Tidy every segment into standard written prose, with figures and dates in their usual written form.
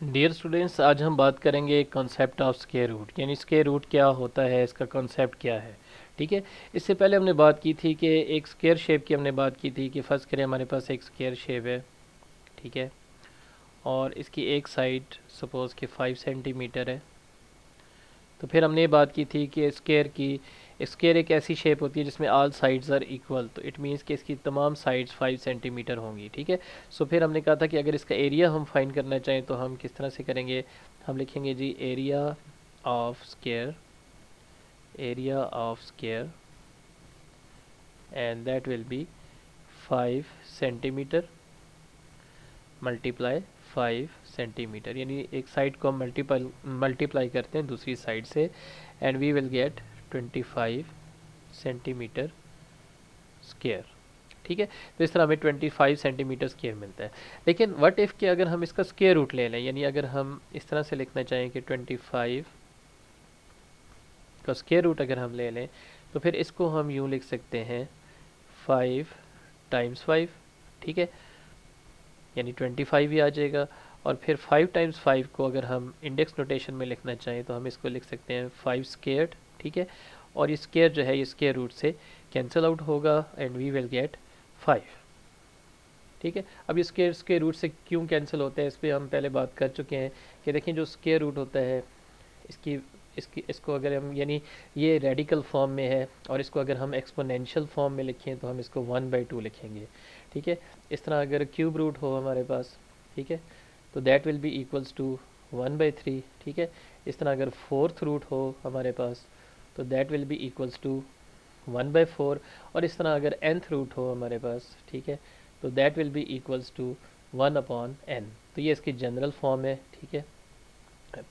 Dear students, आज हम बात करेंगे कॉन्सेप्ट ऑफ स्क्वायर रूट, यानी स्क्वायर रूट क्या होता है, इसका कॉन्सेप्ट क्या है। ठीक है। इससे पहले हमने बात की थी कि एक स्क्वायर शेप की हमने बात की थी कि फर्स्ट करें हमारे पास एक स्क्वायर शेप है। ठीक है। और इसकी एक साइड सपोज़ कि 5 सेंटीमीटर है। तो फिर हमने ये बात की थी कि स्क्वायर एक ऐसी शेप होती है जिसमें ऑल साइड्स आर इक्वल, तो इट मीन्स कि इसकी तमाम साइड्स 5 सेंटीमीटर होंगी। ठीक है। सो फिर हमने कहा था कि अगर इसका एरिया हम फाइंड करना चाहें तो हम किस तरह से करेंगे। हम लिखेंगे जी area of square and that will be 5 centimetre multiply 5 centimetre, यानी एक साइड को हम मल्टीप्लाई करते हैं दूसरी साइड से and we will get 25 centimetre square. ठीक है। तो इस तरह हमें 25 सेंटीमीटर स्क्वायर मिलता है। लेकिन व्हाट इफ़ कि अगर हम इसका स्क्वायर रूट ले लें, यानी अगर हम इस तरह से लिखना चाहें कि 25 का स्क्वायर रूट अगर हम ले लें तो फिर इसको हम यूँ लिख सकते हैं 5 टाइम्स 5। ठीक है। यानी 25 ही आ जाएगा। और फिर 5 टाइम्स 5 को अगर हम इंडेक्स नोटेशन में लिखना चाहें तो हम इसको लिख सकते हैं 5 स्क्वायर्ड। ठीक है। और ये स्क्वायर जो है ये स्क्वायर रूट से कैंसिल आउट होगा एंड वी विल गेट 5। ठीक है। अब ये स्क्वायर रूट से क्यों कैंसिल होता है इस पर हम पहले बात कर चुके हैं कि देखें जो स्क्वायर रूट होता है इसकी इसको अगर हम, यानी ये रेडिकल फॉर्म में है और इसको अगर हम एक्सपोनेंशियल फॉर्म में लिखें तो हम इसको 1/2 लिखेंगे। ठीक है। इस तरह अगर क्यूब रूट हो हमारे पास, ठीक है, तो that will be equals to 1/3। ठीक है। इस तरह अगर फोर्थ रूट हो हमारे पास तो that will be equals to 1/4। और इस तरह अगर nth रूट हो हमारे पास, ठीक है, तो that will be equals to 1/n। तो ये इसकी जनरल फॉर्म है। ठीक है।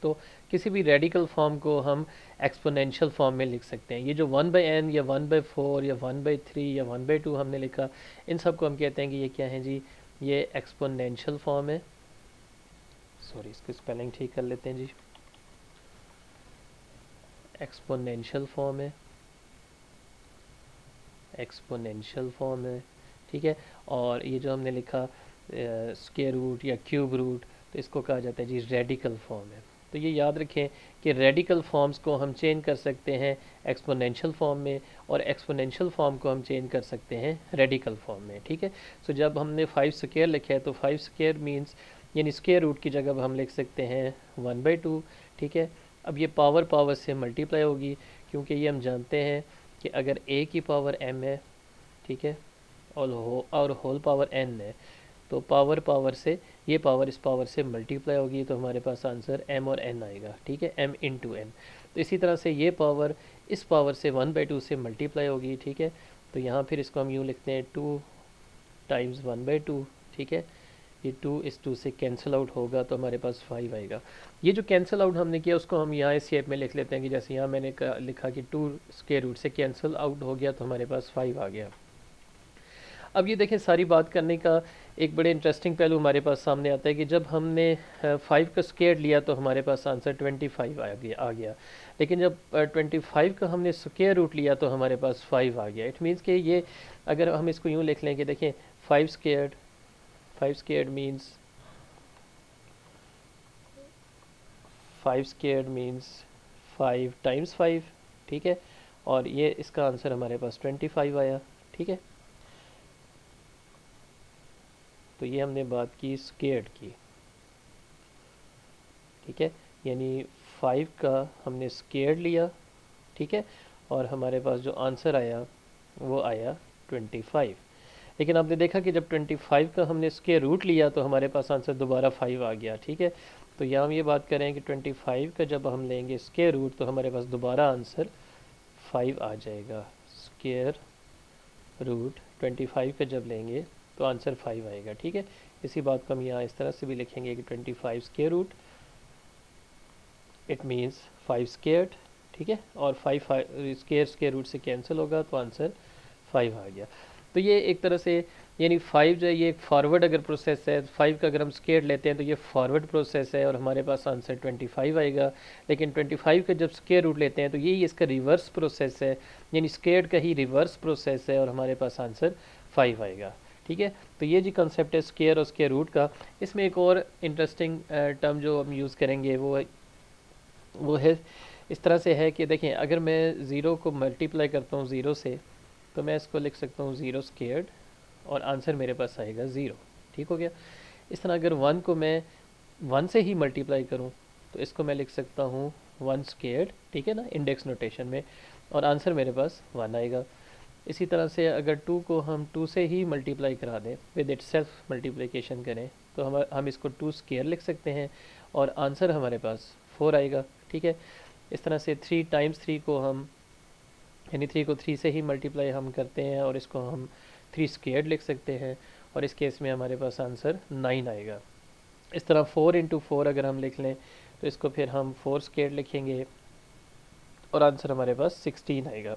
तो किसी भी रेडिकल फॉर्म को हम एक्सपोनेंशियल फॉर्म में लिख सकते हैं। ये जो 1/n या 1/4 या 1/3 या 1/2 हमने लिखा, इन सब को हम कहते हैं कि ये क्या है जी, ये एक्सपोनेंशियल फॉर्म है। सॉरी, इसकी स्पेलिंग ठीक कर लेते हैं जी। एक्सपोनेंशियल फॉर्म है, एक्सपोनेंशियल फॉर्म है। ठीक है। और ये जो हमने लिखा स्क्वायर रूट या क्यूब रूट, तो इसको कहा जाता है जी रेडिकल फॉर्म है। तो ये याद रखें कि रेडिकल फॉर्म्स को हम चेंज कर सकते हैं एक्सपोनेंशियल फॉर्म में और एक्सपोनेंशियल फॉर्म को हम चेंज कर सकते हैं रेडिकल फॉर्म में। ठीक है। सो जब हमने 5 स्क्वायर लिखा है तो 5 स्क्वायर मीन्स, यानी स्क्वायर रूट की जगह हम लिख सकते हैं 1/2। ठीक है। अब ये पावर पावर से मल्टीप्लाई होगी क्योंकि ये हम जानते हैं कि अगर a की पावर m है, ठीक है, और होल पावर n है, तो पावर पावर से ये पावर इस पावर से मल्टीप्लाई होगी तो हमारे पास आंसर m और n आएगा। ठीक है। m into n। तो इसी तरह से ये पावर इस पावर से 1/2 से मल्टीप्लाई होगी। ठीक है। तो यहाँ फिर इसको हम यूँ लिखते हैं 2 टाइम्स 1/2। ठीक है। ये 2 इस 2 से कैंसिल आउट होगा तो हमारे पास 5 आएगा। ये जो कैंसिल आउट हमने किया उसको हम यहाँ इस शेप में लिख लेते हैं कि जैसे यहाँ मैंने लिखा कि 2 स्क्वायर रूट से कैंसिल आउट हो गया तो हमारे पास 5 आ गया। अब ये देखें, सारी बात करने का एक बड़े इंटरेस्टिंग पहलू हमारे पास सामने आता है कि जब हमने 5 का स्क्वायर लिया तो हमारे पास आंसर 25 आ गया। लेकिन जब 25 का हमने स्क्वायर रूट लिया तो हमारे पास 5 आ गया। इट मीन्स कि ये, अगर हम इसको यूँ लिख लें कि देखें 5 स्क्वायर्ड मीन्स 5 टाइम्स 5। ठीक है। और ये इसका आंसर हमारे पास 25 आया। ठीक है। तो ये हमने बात की स्क्वायर्ड की। ठीक है। यानी 5 का हमने स्क्वायर्ड लिया। ठीक है। और हमारे पास जो आंसर आया वो आया 25। लेकिन आपने देखा कि जब 25 का हमने स्क्वायर रूट लिया तो हमारे पास आंसर दोबारा 5 आ गया। ठीक है। तो यहाँ हम ये बात करें कि 25 का जब हम लेंगे स्क्वायर रूट तो हमारे पास दोबारा आंसर 5 आ जाएगा। स्क्वायर रूट 25 का जब लेंगे तो आंसर 5 आएगा। ठीक है। इसी बात को हम यहाँ इस तरह से भी लिखेंगे कि 25 square root, it means 5 squared. ठीक है। और 5 स्क्वायर रूट से कैंसिल होगा तो आंसर 5 आ गया। तो ये एक तरह से, यानी 5 जो है ये एक फॉरवर्ड अगर प्रोसेस है, 5 का अगर हम स्क्वायर लेते हैं तो ये फॉरवर्ड प्रोसेस है और हमारे पास आंसर 25 आएगा। लेकिन 25 का जब स्क्वायर रूट लेते हैं तो यही इसका रिवर्स प्रोसेस है, यानी स्क्वायर का ही रिवर्स प्रोसेस है और हमारे पास आंसर 5 आएगा। ठीक है। तो ये जी कंसेप्ट है स्क्वायर और स्क्वायर रूट का। इसमें एक और इंटरेस्टिंग टर्म जो हम यूज़ करेंगे वो है इस तरह से है कि देखें, अगर मैं ज़ीरो को मल्टीप्लाई करता हूँ ज़ीरो से, तो मैं इसको लिख सकता हूँ ज़ीरो स्क्वायर्ड और आंसर मेरे पास आएगा ज़ीरो। ठीक हो गया। इस तरह अगर वन को मैं वन से ही मल्टीप्लाई करूँ तो इसको मैं लिख सकता हूँ वन स्क्वायर्ड, ठीक है ना, इंडेक्स नोटेशन में, और आंसर मेरे पास वन आएगा। इसी तरह से अगर टू को हम टू से ही मल्टीप्लाई करा दें, विद इट सेल्फ मल्टीप्लिकेशन करें, तो हम इसको टू स्क्वायर लिख सकते हैं और आंसर हमारे पास फोर आएगा। ठीक है। इस तरह से थ्री टाइम्स थ्री को हम, यानी थ्री को थ्री से ही मल्टीप्लाई हम करते हैं और इसको हम थ्री स्क्वायर्ड लिख सकते हैं, और इस केस में हमारे पास आंसर नाइन आएगा। इस तरह फोर इंटू फोर अगर हम लिख लें तो इसको फिर हम फोर स्क्वायर्ड लिखेंगे और आंसर हमारे पास 16 आएगा।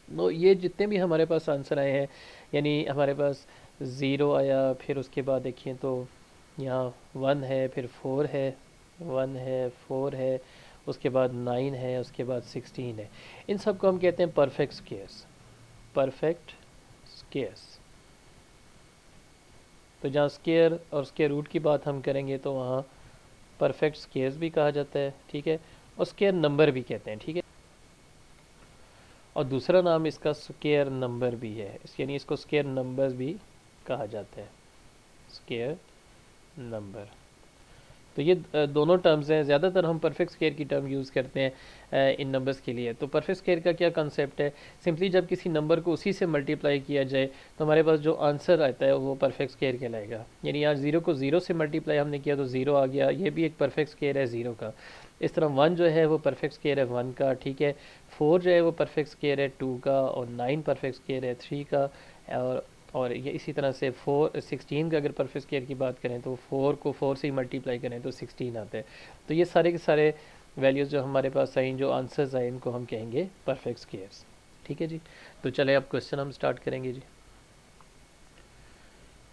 तो ये जितने भी हमारे पास आंसर आए हैं, यानी हमारे पास ज़ीरो आया, फिर उसके बाद देखिए तो यहाँ वन है, फिर फोर है, वन है, फोर है, उसके बाद नाइन है, उसके बाद 16 है। इन सब को हम कहते हैं परफेक्ट स्क्वायर्स। Perfect squares. तो जहाँ स्क्वायर और स्क्वायर रूट की बात हम करेंगे तो वहाँ परफेक्ट स्क्वायर्स भी कहा जाता है, ठीक है, और स्क्वायर नंबर भी कहते हैं, ठीक है। और दूसरा नाम इसका स्क्वायर नंबर भी है, यानी इसको स्क्वायर नंबर भी कहा जाता है, स्क्वायर नंबर। तो ये दोनों टर्म्स हैं। ज़्यादातर हम परफेक्ट स्क्वायर की टर्म यूज़ करते हैं इन नंबर्स के लिए। तो परफेक्ट स्क्वायर का क्या कंसेप्ट है, सिंपली जब किसी नंबर को उसी से मल्टीप्लाई किया जाए तो हमारे पास जो आंसर आता है वो परफेक्ट स्क्वायर कहलाएगा। यानी आज ज़ीरो को ज़ीरो से मल्टीप्लाई हमने किया तो ज़ीरो आ गया, ये भी एक परफेक्ट स्क्वायर है ज़ीरो का। इस तरह वन जो है वो परफेक्ट स्क्वायर है वन का, ठीक है। फोर जो है वो परफेक्ट स्क्वायर है टू का, और नाइन परफेक्ट स्क्वायर है थ्री का। और ये इसी तरह से फोर सिक्सटीन का अगर परफेक्ट स्क्वायर की बात करें तो फोर को फोर से ही मल्टीप्लाई करें तो 16 आता है। तो ये सारे के सारे वैल्यूज़ जो हमारे पास आई, जो आंसर्स आए, इनको हम कहेंगे परफेक्ट स्क्वायर्स। ठीक है जी। तो चले अब क्वेश्चन हम स्टार्ट करेंगे जी।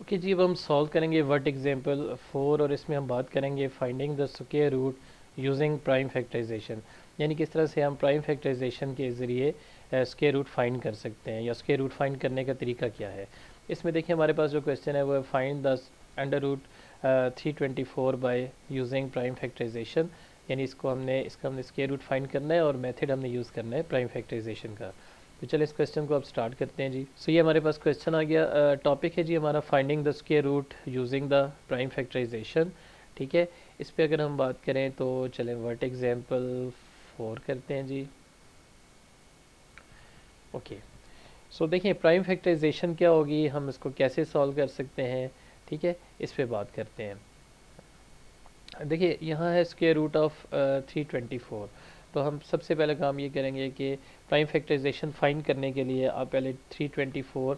ओके जी, अब हम सॉल्व करेंगे वर्ड एग्जांपल 4, और इसमें हम बात करेंगे finding the square root using prime factorisation, यानी किस तरह से हम प्राइम फैक्टराइजेशन के ज़रिए स्क्वायर रूट फाइंड कर सकते हैं, या स्क्वायर रूट फाइंड करने का तरीका क्या है। इसमें देखिए हमारे पास जो क्वेश्चन है वो है find the under root 324 by using prime factorisation, यानी इसका हमने स्क्वायर रूट फाइंड करना है और मेथड हमने यूज़ करना है प्राइम फैक्टराइजेशन का। तो चलिए इस क्वेश्चन को अब स्टार्ट करते हैं जी। सो ये हमारे पास क्वेश्चन आ गया। टॉपिक है जी हमारा finding the square root using the prime factorisation, ठीक है। इस पे अगर हम बात करें तो चलें वर्ड एग्जांपल 4 करते हैं जी। ओके, सो देखिए प्राइम फैक्टराइजेशन क्या होगी, हम इसको कैसे सॉल्व कर सकते हैं, ठीक है, इस पे बात करते हैं। देखिए यहाँ है स्क्वायर रूट ऑफ 324। तो हम सबसे पहले काम ये करेंगे कि प्राइम फैक्टराइजेशन फाइंड करने के लिए आप पहले 324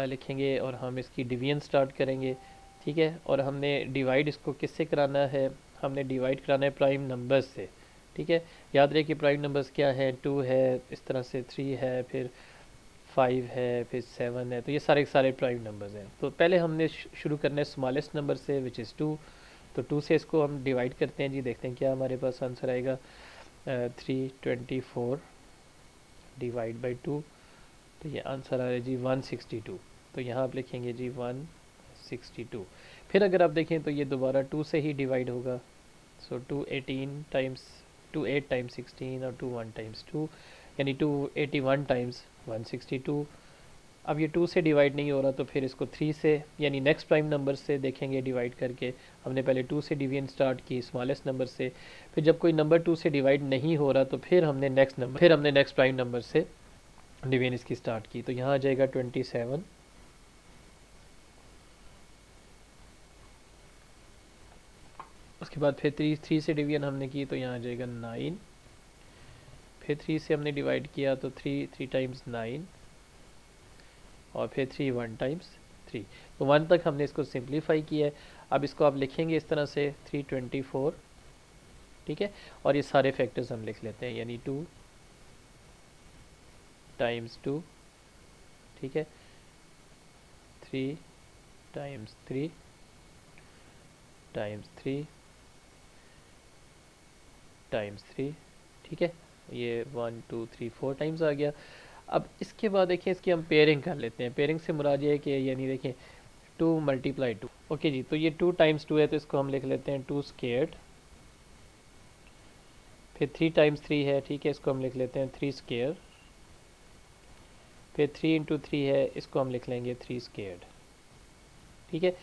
लिखेंगे और हम इसकी डिवीजन स्टार्ट करेंगे, ठीक है। और हमने डिवाइड इसको किससे कराना है, हमने डिवाइड कराना है प्राइम नंबर्स से, ठीक है। याद रहे कि प्राइम नंबर्स क्या है, 2 है, इस तरह से 3 है, फिर 5 है, फिर 7 है। तो ये सारे के सारे प्राइम नंबर्स हैं। तो पहले हमने शुरू करना है स्मॉलेस्ट नंबर से, विच इज़ 2। तो 2 से इसको हम डिवाइड करते हैं जी, देखते हैं क्या हमारे पास आंसर आएगा। 324 डिवाइड बाई 2, तो ये आंसर आ रहा है जी 162। तो यहाँ आप लिखेंगे जी 162। फिर अगर आप देखें तो ये दोबारा 2 से ही डिवाइड होगा। सो 218 टाइम्स 28 टाइम्स 16 और 21 टाइम्स 2, यानी 281 टाइम्स 162। अब ये 2 से डिवाइड नहीं हो रहा तो फिर इसको 3 से, यानी नेक्स्ट प्राइम नंबर से देखेंगे डिवाइड करके। हमने पहले 2 से डिवीजन स्टार्ट की स्मॉलेस्ट नंबर से, फिर जब कोई नंबर 2 से डिवाइड नहीं हो रहा तो फिर हमने नेक्स्ट प्राइम नंबर से डिवीजन इसकी स्टार्ट की। तो यहाँ आ जाएगा 27। उसके बाद फिर 3 से डिवीजन हमने की तो यहाँ आ जाएगा 9। फिर 3 से हमने डिवाइड किया तो 3 टाइम्स 9, और फिर 3 1 टाइम्स 3। तो 1 तक हमने इसको सिंप्लीफाई किया है। अब इसको आप लिखेंगे इस तरह से 324, ठीक है। और ये सारे फैक्टर्स हम लिख लेते हैं, यानी 2 टाइम्स 2, ठीक है, 3 टाइम्स 3 टाइम्स 3 टाइम्स 3, ठीक है। ये 1 2 3 4 टाइम्स आ गया। अब इसके बाद देखिए इसकी हम पेयरिंग कर लेते हैं। पेयरिंग से मुराद ये है कि यानी देखें 2 मल्टीप्लाई 2। ओके जी, तो ये 2 टाइम्स 2 है तो इसको हम लिख लेते हैं 2 स्केयर्ड। फिर 3 टाइम्स 3 है, ठीक है, इसको हम लिख लेते हैं 3 स्केयर। फिर 3 इंटू 3 है, इसको हम लिख लेंगे 3 स्केयर्ड। ठीक है,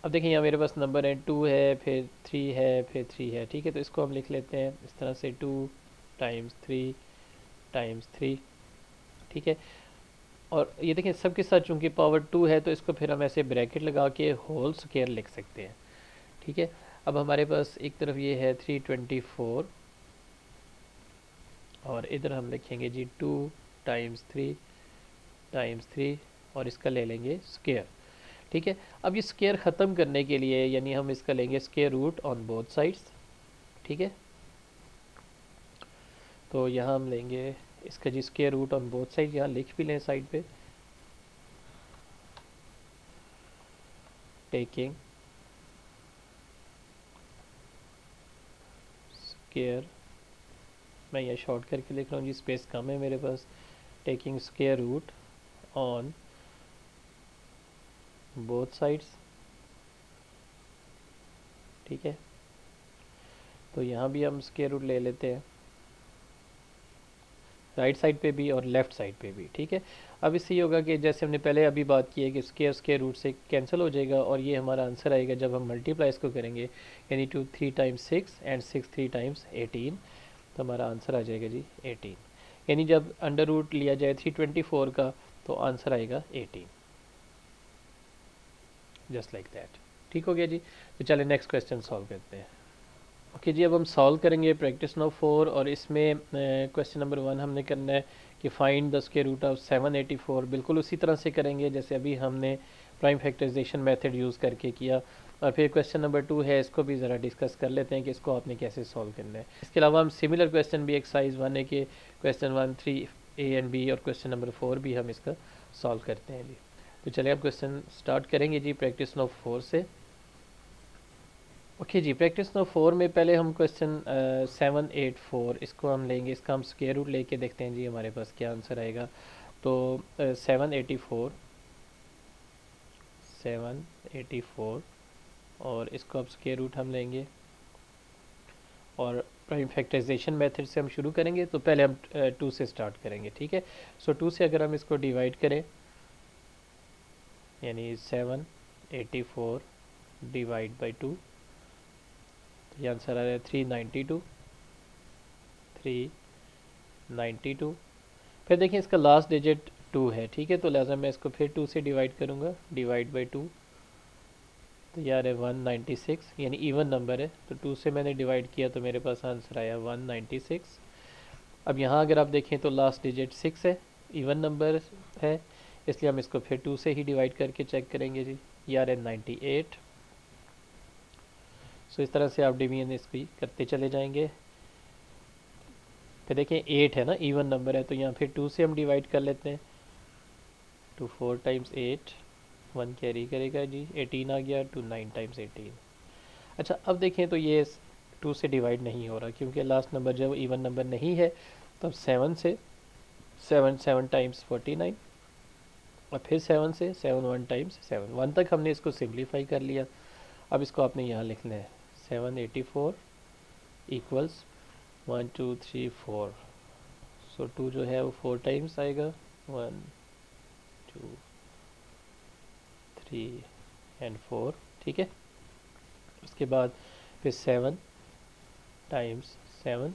अब देखिए यहाँ मेरे पास नंबर है 2 है, फिर 3 है, फिर 3 है, ठीक है, तो इसको हम लिख लेते हैं इस तरह से 2 टाइम्स 3 टाइम्स 3। ठीक है, और ये देखिए सबके साथ चूंकि पावर 2 है तो इसको फिर हम ऐसे ब्रैकेट लगा के होल स्केयर लिख सकते हैं। ठीक है, अब हमारे पास एक तरफ ये है 324 और इधर हम लिखेंगे जी 2 टाइम्स 3 और इसका ले लेंगे स्केयर। ठीक है, अब ये स्केयर ख़त्म करने के लिए यानी हम इसका लेंगे square root on both sides. ठीक है, तो यहाँ हम लेंगे इसका जी square root on both side, यहाँ लिख भी लें साइड पे, टेकिंग स्केयर, मैं यहाँ शॉर्ट करके लिख रहा हूँ जी, स्पेस कम है मेरे पास, taking square root on both sides. ठीक है, तो यहाँ भी हम स्केयर रूट ले लेते हैं, राइट साइड पे भी और लेफ़्ट साइड पे भी। ठीक है, अब इससे ये होगा कि जैसे हमने पहले अभी बात की है कि स्केयर रूट से कैंसिल हो जाएगा और ये हमारा आंसर आएगा जब हम मल्टीप्लाई इसको करेंगे, यानी 2 3 टाइम्स 6 एंड 6 3 टाइम्स 18, तो हमारा आंसर आ जाएगा जी 18। यानी जब अंडर रूट लिया जाए 324 का तो आंसर आएगा 18, जस्ट लाइक दैट। ठीक हो गया जी, तो चले नेक्स्ट क्वेश्चन सॉल्व करते हैं। ओके जी, अब हम सॉल्व करेंगे प्रैक्टिस नंबर 4 और इसमें क्वेश्चन नंबर 1 हमने करना है कि find the square root of 784। बिल्कुल उसी तरह से करेंगे जैसे अभी हमने प्राइम फैक्टराइजेशन मेथड यूज़ करके किया। और फिर क्वेश्चन नंबर 2 है, इसको भी ज़रा डिस्कस कर लेते हैं कि इसको आपने कैसे सॉल्व करना है। इसके अलावा हम सिमिलर क्वेश्चन भी एक्सरसाइज 1 के क्वेश्चन 1 3 ए एंड बी और क्वेश्चन नंबर 4 भी हम इसका सॉल्व करते हैं जी। तो चलिए अब क्वेश्चन स्टार्ट करेंगे जी प्रैक्टिस नंबर 4 से। ओके जी, प्रैक्टिस नंबर 4 में पहले हम क्वेश्चन 784 इसको हम लेंगे, इसका हम स्क्वायर रूट लेके देखते हैं जी हमारे पास क्या आंसर आएगा। तो 784 और इसको अब स्क्वायर रूट हम लेंगे और प्राइम फैक्टराइजेशन मेथड से हम शुरू करेंगे। तो पहले हम 2 से स्टार्ट करेंगे। ठीक है, सो 2 से अगर हम इसको डिवाइड करें यानी 784 डिवाइड बाई 2, ये आंसर आ रहा है 392। फिर देखिए इसका लास्ट डिजिट 2 है। ठीक है, तो लिहाजा मैं इसको फिर 2 से डिवाइड करूँगा, डिवाइड बाई 2, तो यार है 196, यानी इवन नंबर है तो 2 से मैंने डिवाइड किया तो मेरे पास आंसर आया 196। अब यहाँ अगर आप देखें तो लास्ट डिजिट 6 है, इवन नंबर है, इसलिए हम इसको फिर 2 से ही डिवाइड करके चेक करेंगे जी, यार है 98। सो इस तरह से आप डिवीजन इसकी करते चले जाएंगे। फिर देखें 8 है ना, इवन नंबर है, तो यहाँ फिर 2 से हम डिवाइड कर लेते हैं, 2 4 टाइम्स 8, 1 कैरी करेगा जी, 18 आ गया, 2 9 टाइम्स 18। अच्छा अब देखें तो ये 2 से डिवाइड नहीं हो रहा क्योंकि लास्ट नंबर जब इवन नंबर नहीं है तब 7 से 7 टाइम्स 49 और फिर 7 से 7 1 टाइम्स 7, 1 तक हमने इसको सिंप्लीफाई कर लिया। अब इसको आपने यहाँ लिखना है 784 इक्वल्स 1 2 3 4। सो 2 जो है वो 4 टाइम्स आएगा, 1 2 3 एंड 4। ठीक है, उसके बाद फिर 7 टाइम्स 7।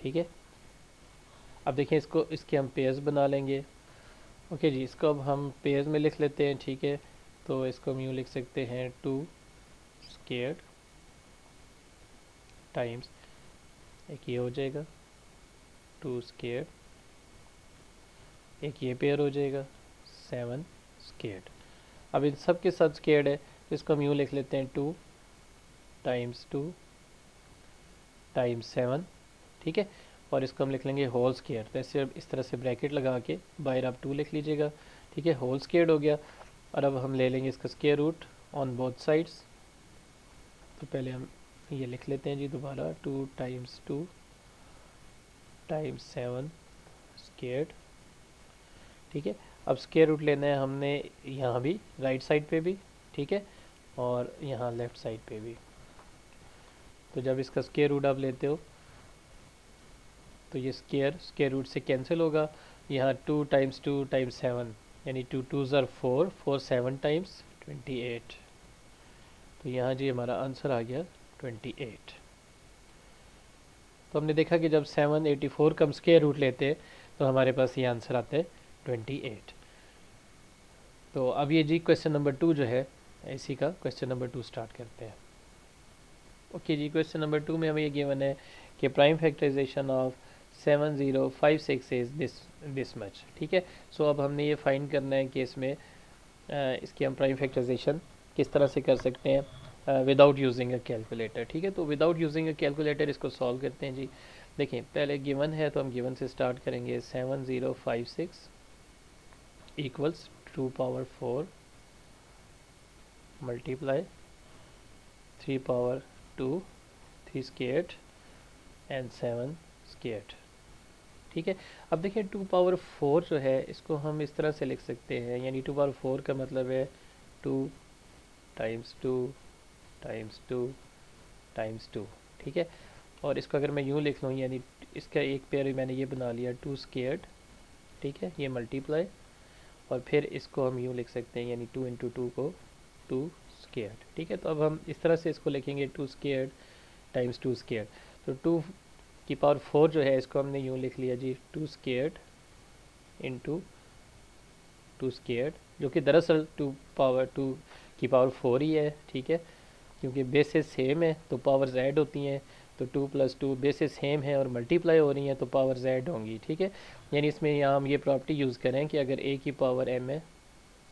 ठीक है, अब देखिए इसको इसके हम पेयर्स बना लेंगे। ओके जी, इसको अब हम पेयर्स में लिख लेते हैं। ठीक है, तो इसको हम यूँ लिख सकते हैं 2 स्क्वायर्ड टाइम्स, एक ये हो जाएगा 2 स्क्वायर्ड, एक ये पेयर हो जाएगा 7 स्क्वायर्ड। अब इन सब के साथ स्क्वायर्ड है तो इसको हम यूँ लिख लेते हैं 2 टाइम्स 2 टाइम्स 7। ठीक है, और इसको हम लिख लेंगे होल स्क्वायर, तो ऐसे इस तरह से ब्रैकेट लगा के बाहर आप 2 लिख लीजिएगा। ठीक है, होल स्क्वायर हो गया। और अब हम ले लेंगे इसका square root on both sides. तो पहले हम ये लिख लेते हैं जी दोबारा, 2 टाइम्स 2 टाइम्स 7 स्क्वायर्ड। ठीक है, अब स्क्वायर रूट लेना है हमने यहाँ भी, राइट साइड पे भी, ठीक है, और यहाँ लेफ़्ट साइड पे भी। तो जब इसका स्क्वायर रूट आप लेते हो तो ये स्क्वायर रूट से कैंसिल होगा। यहाँ 2 टाइम्स 2 टाइम्स 7, यानी 2 2s are 4, 4 7 टाइम्स 28। तो यहाँ जी हमारा आंसर आ गया 28। तो हमने देखा कि जब 784 का हम स्क्वायर रूट लेते हैं तो हमारे पास ये आंसर आता है 28। तो अब ये जी क्वेश्चन नंबर 2 जो है, इसी का क्वेश्चन नंबर 2 स्टार्ट करते हैं। ओके जी, क्वेश्चन नंबर 2 में हमें ये गिवन है कि prime factorisation of 7056 is this much, ठीक है। सो अब हमने ये फाइंड करना है कि इसमें इसकी हम प्राइम फैक्टराइजेशन किस तरह से कर सकते हैं विदाउट यूजिंग अ कैलकुलेटर, ठीक है। तो विदाउट यूजिंग अ कैलकुलेटर इसको सॉल्व करते हैं जी। देखें, पहले गिवन है तो हम गिवन से स्टार्ट करेंगे। 7056 equals 2 power 4 multiply 3 power 2 3 squared and 7 squared, ठीक है। अब देखिए 2 पावर 4 जो है इसको हम इस तरह से लिख सकते हैं, यानी 2 पावर 4 का मतलब है 2 टाइम्स 2 टाइम्स 2 टाइम्स 2, ठीक है। और इसको अगर मैं यूँ लिख लूँ, यानी इसका एक पेयर मैंने ये बना लिया 2 स्क्वायर्ड, ठीक है, ये मल्टीप्लाई, और फिर इसको हम यूँ लिख सकते हैं, यानी 2 इंटू 2 को 2 स्क्वायर्ड, ठीक है। तो अब हम इस तरह से इसको लिखेंगे 2 स्क्वायर्ड टाइम्स 2 स्क्वायर्ड। तो 2 की पावर 4 जो है इसको हमने यूँ लिख लिया जी 2 स्क्वायर्ड इंटू 2 स्क्वायर्ड, जो कि दरअसल 2 पावर 2 की पावर 4 ही है, ठीक है। क्योंकि बेसिस सेम है तो पावर्स ऐड होती हैं, तो 2 + 2 बेसिस सेम है और मल्टीप्लाई हो रही हैं तो पावर्स ऐड होंगी, ठीक है। यानी इसमें यहाँ हम ये प्रॉपर्टी यूज़ करें कि अगर a की पावर m है,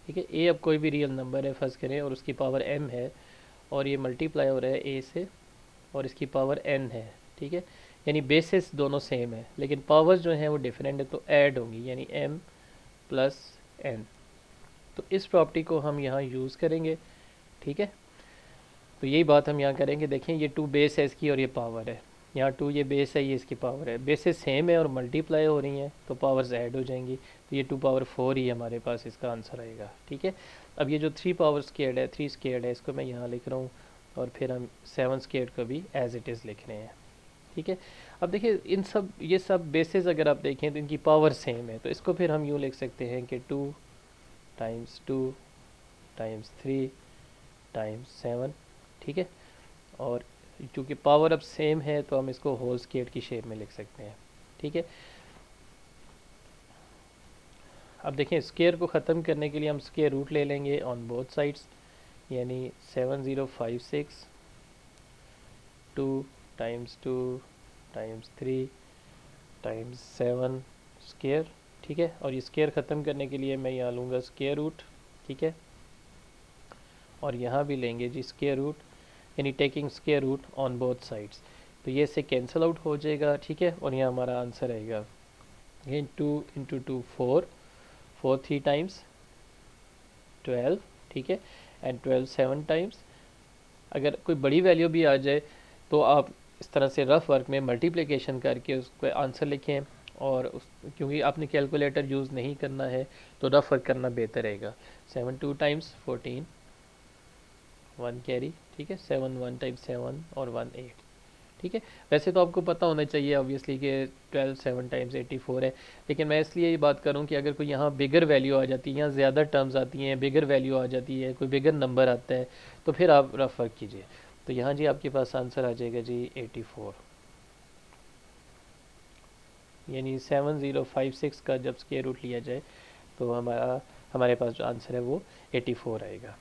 ठीक है, a अब कोई भी रियल नंबर है फर्स्ट करें और उसकी पावर m है और ये मल्टीप्लाई हो रहा है a से और इसकी पावर n है, ठीक है। यानी बेसिस दोनों सेम है लेकिन पावर्स जो हैं वो डिफरेंट है तो ऐड होंगी, यानी m + n। तो इस प्रॉपर्टी को हम यहाँ यूज़ करेंगे, ठीक है। तो यही बात हम यहाँ करेंगे। देखें ये 2 बेस है इसकी और ये पावर है, यहाँ 2 ये बेस है, ये इसकी पावर है, बेसिस सेम है और मल्टीप्लाई हो रही हैं तो पावर्स ऐड हो जाएंगी। तो ये 2 पावर 4 ही हमारे पास इसका आंसर आएगा, ठीक है। अब ये जो 3 पावर स्क्वायर्ड है, 3 स्क्वायर्ड है, इसको मैं यहाँ लिख रहा हूँ और फिर हम 7 स्क्वायर्ड को भी एज इट इज़ लिख रहे हैं, ठीक है। अब देखिए इन सब ये सब बेसिस अगर आप देखें तो इनकी पावर सेम है, तो इसको फिर हम यूँ लिख सकते हैं कि 2 टाइम्स 2 टाइम्स 3 टाइम्स 7, ठीक है। और चूँकि पावर अब सेम है तो हम इसको होल स्क्वायर की शेप में लिख सकते हैं, ठीक है। अब देखें स्क्वायर को ख़त्म करने के लिए हम स्क्वायर रूट ले लेंगे ऑन बोथ साइड्स, यानी 7056 2 टाइम्स 2 टाइम्स 3 टाइम्स 7 स्क्वायर, ठीक है। और ये स्क्वायर ख़त्म करने के लिए मैं यहाँ लूँगा स्क्वायर रूट, ठीक है, और यहाँ भी लेंगे जी स्क्वायर रूट, यानी taking square root on both sides. तो ये से कैंसिल आउट हो जाएगा, ठीक है। और यहाँ हमारा आंसर आएगा ये 2 इंटू 2 4 4 3 टाइम्स 12, ठीक है, एंड 12 7 टाइम्स। अगर कोई बड़ी वैल्यू भी आ जाए तो आप इस तरह से रफ वर्क में मल्टीप्लिकेशन करके उसको आंसर लिखें, और क्योंकि आपने कैलकुलेटर यूज़ नहीं करना है तो रफ वर्क करना बेहतर रहेगा। 7 2 टाइम्स 14 1 कैरी, ठीक है, 7 1 टाइम्स 7 और 1 8, ठीक है। वैसे तो आपको पता होना चाहिए ऑब्वियसली कि 12 7 टाइम्स 84 है, लेकिन मैं इसलिए ये बात करूँ कि अगर कोई यहाँ बिगर वैल्यू आ जाती है, यहाँ ज़्यादा टर्म्स आती हैं, बिगर वैल्यू आ जाती है, कोई बिगर नंबर आता है तो फिर आप रफ वर्क कीजिए। तो यहाँ जी आपके पास आंसर आ जाएगा जी 84, यानी 7056 का जब स्क्वायर रूट लिया जाए तो हमारे पास जो आंसर है वो 84 आएगा।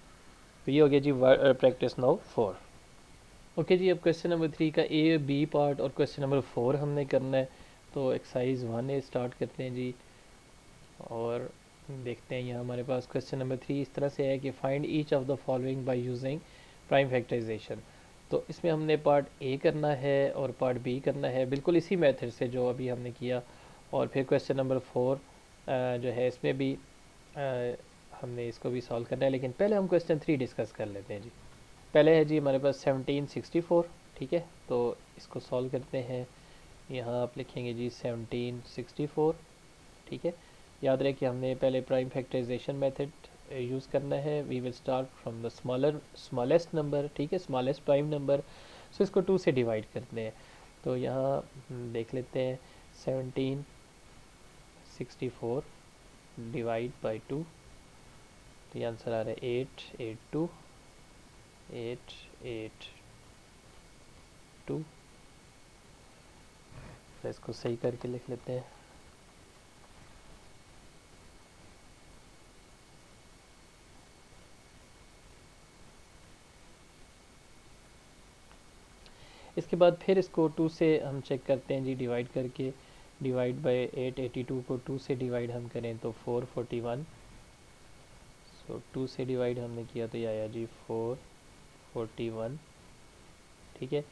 तो ये हो गया जी प्रैक्टिस नाउ 4। ओके जी, अब क्वेश्चन नंबर 3 का ए बी पार्ट और क्वेश्चन नंबर 4 हमने करना है। तो एक्सरसाइज 1 स्टार्ट करते हैं जी, और देखते हैं यहाँ हमारे पास क्वेश्चन नंबर 3 इस तरह से है कि find each of the following by using prime factorisation. तो इसमें हमने पार्ट ए करना है और पार्ट बी करना है, बिल्कुल इसी मेथड से जो अभी हमने किया। और फिर क्वेश्चन नंबर 4 जो है इसमें भी हमने इसको भी सॉल्व करना है, लेकिन पहले हम क्वेश्चन 3 डिस्कस कर लेते हैं जी। पहले है जी हमारे पास 1764, ठीक है, तो इसको सॉल्व करते हैं। यहाँ आप लिखेंगे जी 1764, ठीक है, याद रहे कि हमने पहले प्राइम फैक्टराइजेशन मेथड यूज़ करना है। We will start from the smallest number, ठीक है, स्मॉलेस्ट प्राइम नंबर। सो इसको 2 से डिवाइड करते हैं। तो यहाँ देख लेते हैं 1764 डिवाइड बाई 2, तो ये आंसर आ रहा है 882 882। तो इसको सही करके लिख लेते हैं। इसके बाद फिर इसको 2 से हम चेक करते हैं जी, डिवाइड करके। डिवाइड बाय 882 को 2 से डिवाइड हम करें तो 441। सो 2 से डिवाइड हमने किया तो ये आया जी 441, ठीक है।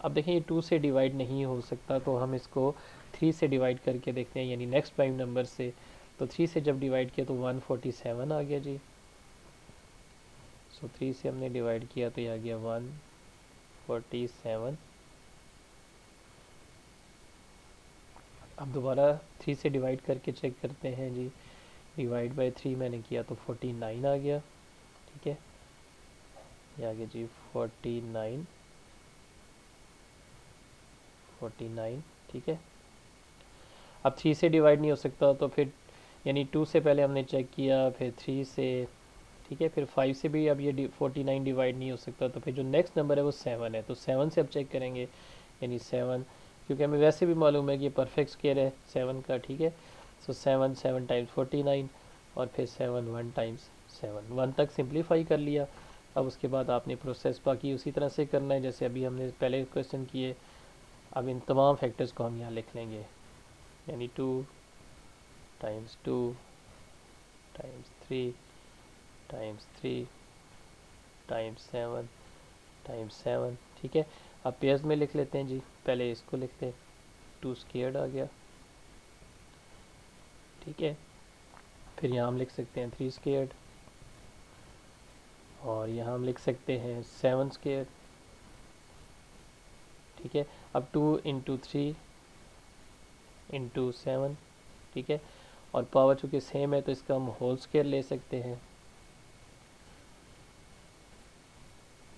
अब देखें ये 2 से डिवाइड नहीं हो सकता, तो हम इसको 3 से डिवाइड करके देखते हैं, यानी नेक्स्ट प्राइम नंबर से। तो 3 से जब डिवाइड किया तो 147 आ गया जी। सो 3 से हमने डिवाइड किया तो ये आ गया 147। अब दोबारा 3 से डिवाइड करके चेक करते हैं जी। डिवाइड बाय 3 मैंने किया तो 49 आ गया, ठीक है। ये आ गया जी 49, ठीक है। अब 3 से डिवाइड नहीं हो सकता, तो फिर यानी 2 से पहले हमने चेक किया, फिर 3 से, ठीक है, फिर 5 से भी अब ये 49 डिवाइड नहीं हो सकता, तो फिर जो नेक्स्ट नंबर है वो 7 है। तो 7 से अब चेक करेंगे, यानी 7, क्योंकि हमें वैसे भी मालूम है कि ये परफेक्ट स्क्वायर है 7 का, ठीक है। सो 7 टाइम्स 49 और फिर 7 1 टाइम्स 7, 1 तक सिंप्लीफाई कर लिया। अब उसके बाद आपने प्रोसेस बाकी उसी तरह से करना है जैसे अभी हमने पहले क्वेश्चन किए। अब इन तमाम फैक्टर्स को हम यहाँ लिख लेंगे, यानी 2 times 2 times 3 times 3 times 7 times 7, ठीक है। अब पेयर्स में लिख लेते हैं जी, पहले इसको लिखते हैं। 2 स्क्वायर्ड आ गया, ठीक है। फिर यहाँ हम लिख सकते हैं 3 स्क्वायर्ड, और यहाँ हम लिख सकते हैं 7 स्क्वायर्ड, ठीक है। अब 2 इंटू 3 इंटू 7, ठीक है। और पावर चूँकि सेम है तो इसका हम होल स्क्वायर ले सकते हैं।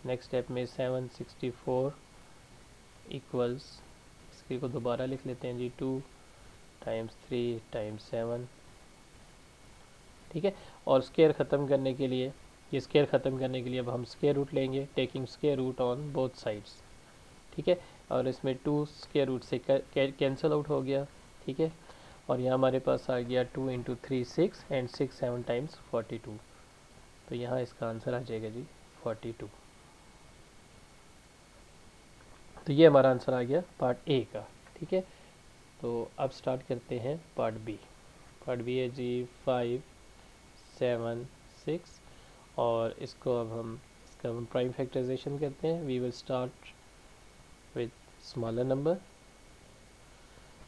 नेक्स्ट स्टेप में 764 इक्वल्स, इसके को दोबारा लिख लेते हैं जी, 2 टाइम्स 3 टाइम्स 7, ठीक है। और स्क्वायर ख़त्म करने के लिए, ये स्क्वायर ख़त्म करने के लिए अब हम स्क्वायर रूट लेंगे, taking square root on both sides, ठीक है। और इसमें 2 स्क्वायर रूट से कैंसिल आउट हो गया, ठीक है। और यहाँ हमारे पास आ गया 2 इंटू 3 6 एंड 6 7 टाइम्स 42। तो यहाँ इसका आंसर आ जाएगा जी 42। तो ये हमारा आंसर आ गया पार्ट ए का, ठीक है। तो अब स्टार्ट करते हैं पार्ट बी। पार्ट बी है जी 5 7 6, और इसको अब हम इसका हम प्राइम फैक्टराइजेशन करते हैं। We will start with smaller number.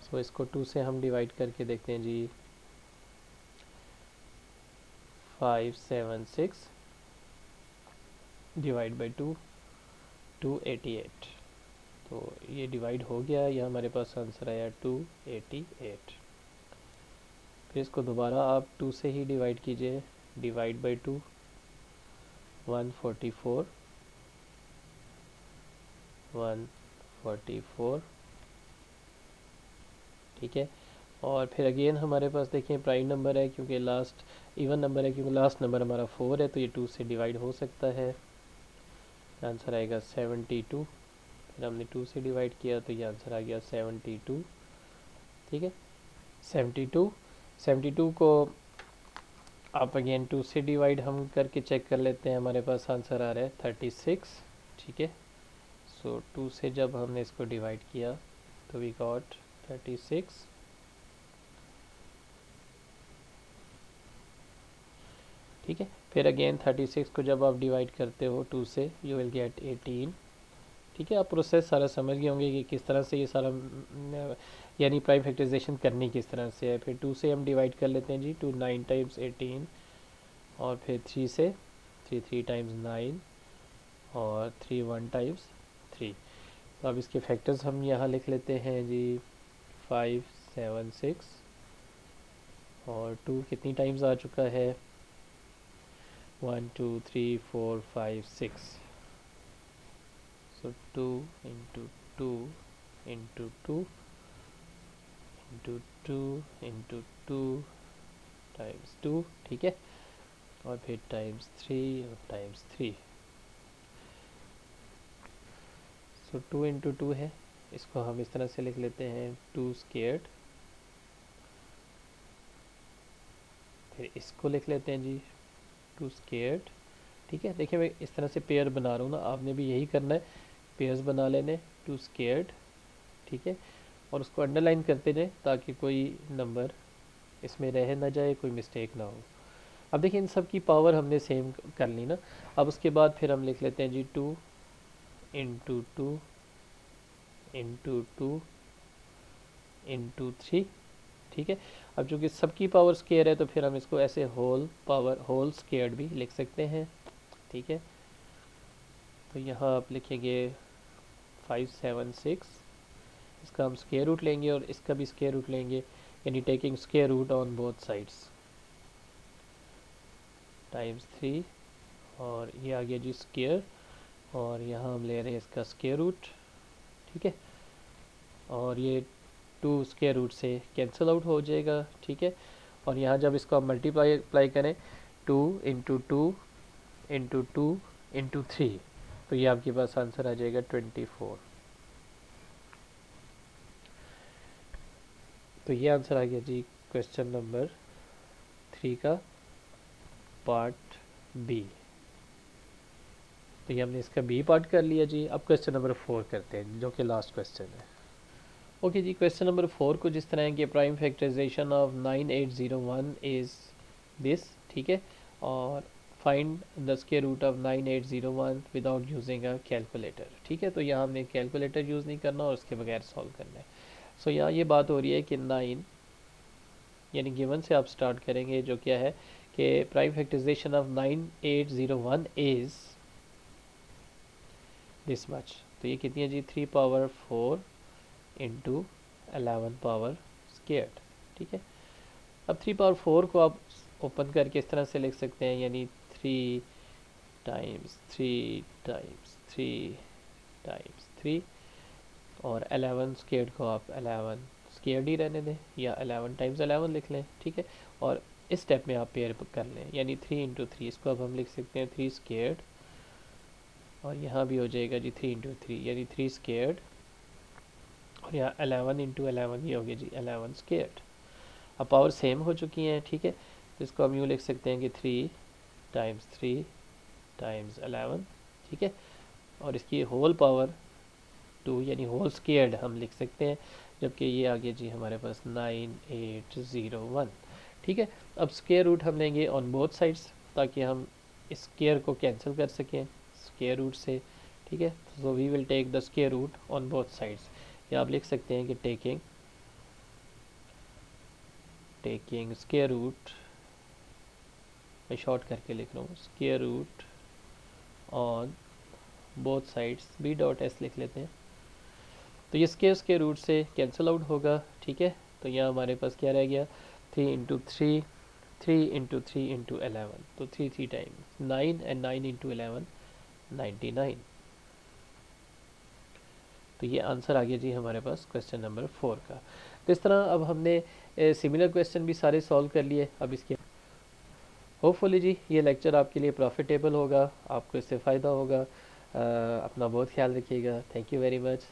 So इसको 2 से हम डिवाइड करके देखते हैं जी। 5 7 6 डिवाइड बाई 2 288। तो ये डिवाइड हो गया, यह हमारे पास आंसर आया 288। फिर इसको दोबारा आप 2 से ही डिवाइड कीजिए। डिवाइड बाई 2 144 144, ठीक है। और फिर अगेन हमारे पास देखिए प्राइम नंबर है, क्योंकि लास्ट इवन नंबर है, क्योंकि लास्ट नंबर हमारा 4 है, तो ये 2 से डिवाइड हो सकता है। आंसर आएगा 72। फिर हमने 2 से डिवाइड किया तो ये आंसर आ गया 72, ठीक है। 72 को आप अगेन 2 से डिवाइड हम करके चेक कर लेते हैं। हमारे पास आंसर आ रहा है 36, ठीक है। सो 2 से जब हमने इसको डिवाइड किया तो वी गॉट 36, ठीक है। फिर अगेन 36 को जब आप डिवाइड करते हो 2 से, यू विल गेट 18, ठीक है। आप प्रोसेस सारा समझ गए होंगे कि किस तरह से ये सारा यानी प्राइम फैक्टराइजेशन करनी किस तरह से है। फिर 2 से हम डिवाइड कर लेते हैं जी, 2 9 टाइम्स 18, और फिर 3 से 3 टाइम्स 9, और 3 1 टाइम्स 3। तो अब इसके फैक्टर्स हम यहाँ लिख लेते हैं जी। 5 7 6 और 2 कितनी टाइम्स आ चुका है, 1 2 3 4 5 6, सो 2 into 2 into 2 into 2 into 2 times 2, ठीक है, और फिर टाइम्स 3 और टाइम्स 3। सो 2 इंटू 2 है, इसको हम इस तरह से लिख लेते हैं 2 स्क्वायर्ड। फिर इसको लिख लेते हैं जी 2 स्क्वायर्ड, ठीक है। देखिए मैं इस तरह से पेयर बना रहा हूँ ना, आपने भी यही करना है, पेयर्स बना लेने 2 स्क्वायर्ड, ठीक है, और उसको अंडरलाइन करते जाए ताकि कोई नंबर इसमें रह ना जाए, कोई मिस्टेक ना हो। अब देखिए इन सब की पावर हमने सेम कर ली ना। अब उसके बाद फिर हम लिख लेते हैं जी 2 इंटू 2 इंटू 2 इंटू 3, ठीक है। अब चूँकि सबकी पावर स्क्वायर है तो फिर हम इसको ऐसे होल पावर होल स्क्वायर्ड भी लिख सकते हैं, ठीक है। तो यहाँ आप लिखेंगे 5 7 6, इसका हम स्क्वायर रूट लेंगे और इसका भी स्क्वायर रूट लेंगे, यानी taking square root on both sides, times 3, और ये आ गया जी स्क्वायर, और यहाँ हम ले रहे हैं इसका स्क्वायर रूट, ठीक है, और ये 2 स्क्वायर रूट से कैंसिल आउट हो जाएगा, ठीक है। और यहाँ जब इसको आप मल्टीप्लाई करें 2 इंटू 2 इंटू 2 इंटू 3, तो ये आपके पास आंसर आ जाएगा 24। तो ये आंसर आ गया जी क्वेश्चन नंबर 3 का पार्ट बी। तो ये हमने इसका बी पार्ट कर लिया जी। अब क्वेश्चन नंबर 4 करते हैं जो कि लास्ट क्वेश्चन है। ओके जी, क्वेश्चन नंबर 4 कुछ इस तरह है कि prime factorisation of 9801 is this, ठीक है, और find the square root of 9801 without using a calculator, ठीक है। तो यहाँ हमने कैलकुलेटर यूज़ नहीं करना और उसके बगैर सॉल्व करना है। सो यहाँ ये बात हो रही है कि 9 यानी गिवन से आप स्टार्ट करेंगे, जो क्या है कि prime factorisation of 9801 is this much. तो ये कितनी है जी, 3 पावर 4 इंटू 11 पावर स्क्वायर्ड, ठीक है। अब 3 पावर 4 को आप ओपन करके इस तरह से लिख सकते हैं, यानी 3 टाइम्स 3 टाइम्स 3 टाइम्स 3, और 11 स्क्वायर्ड को आप 11 स्क्वायर्ड ही रहने दें, या 11 टाइम्स 11 लिख लें, ठीक है। और इस स्टेप में आप पेयर कर लें, यानी 3 इंटू 3, इसको अब हम लिख सकते हैं 3 स्क्वायर्ड, और यहाँ भी हो जाएगा जी 3 इंटू 3 यानी 3 स्क्वायर्ड, और यहाँ 11 इंटू 11 ये हो गया जी 11 स्क्वायर्ड। अब पावर सेम हो चुकी हैं, ठीक है, तो इसको हम यूँ लिख सकते हैं कि 3 टाइम्स 3 टाइम्स 11, ठीक है, और इसकी होल पावर 2 यानी होल स्क्वायर्ड हम लिख सकते हैं, जबकि ये आ गया जी हमारे पास 9801, ठीक है। अब स्क्वायर रूट हम लेंगे ऑन बोथ साइड्स ताकि हम इस स्क्वायर को कैंसिल कर सकें स्क्वायर रूट से, ठीक है। So we will take the square root on both sides, या आप लिख सकते हैं कि टेकिंग स्क्वायर रूट, मैं शॉर्ट करके लिख रहा हूँ, square root on both sides, B dot S लिख लेते हैं। तो ये स्क्वायर रूट से कैंसिल आउट होगा, ठीक है। तो यहाँ हमारे पास क्या रह गया, 3 इंटू 3 3 इंटू 3 इंटू 11, तो 3 टाइम्स 9, एंड 9 इंटू 11 99। तो ये आंसर आ गया जी हमारे पास क्वेश्चन नंबर 4 का। तो इस तरह अब हमने सिमिलर क्वेश्चन भी सारे सॉल्व कर लिए। अब इसके होपफुली जी ये लेक्चर आपके लिए प्रॉफिटेबल होगा, आपको इससे फ़ायदा होगा। अपना बहुत ख्याल रखिएगा। Thank you very much.